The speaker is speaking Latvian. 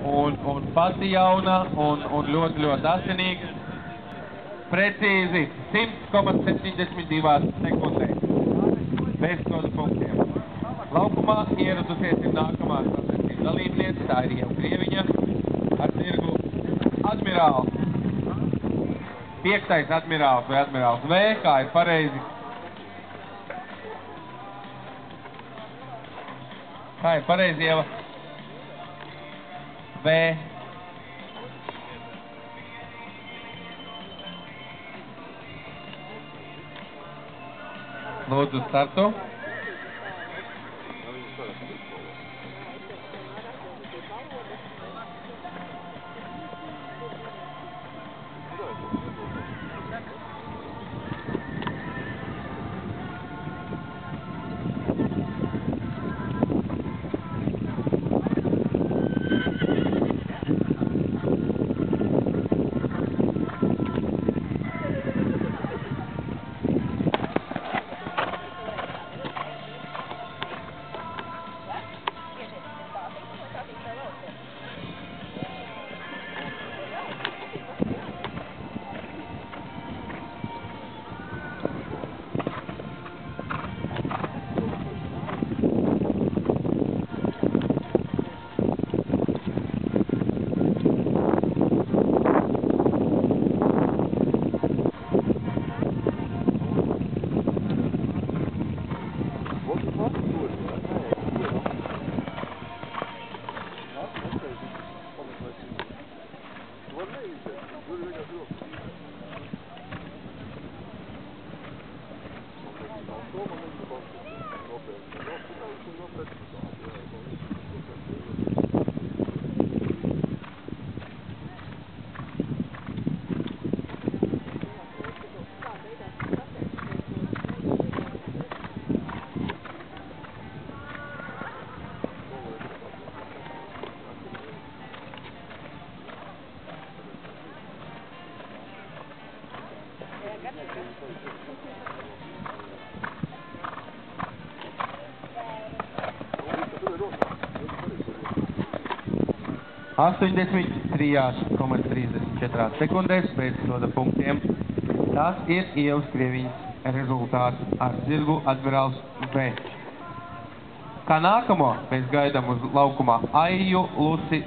un pati jauna un ļoti asinīga. Precīzi 100,72 sekundēs. Bez soda punktiem. Laukumā ieradusies ir nākamā sacensību dalībniece, tā ir Ieva Krieviņa ar zirgu Admirāls. 5. Admirāls vai Admirāls V, kā ir pareizi? Kā ir pareizi, Ieva? V. Lūdzu startu. Astoņdesmit 3,34 sekundēs bez soda punktiem. Tas ir Ievas Krieviņas rezultāts ar zirgu Admirāls V. Kā nākamo mēs gaidām uz laukumā Aiju Luci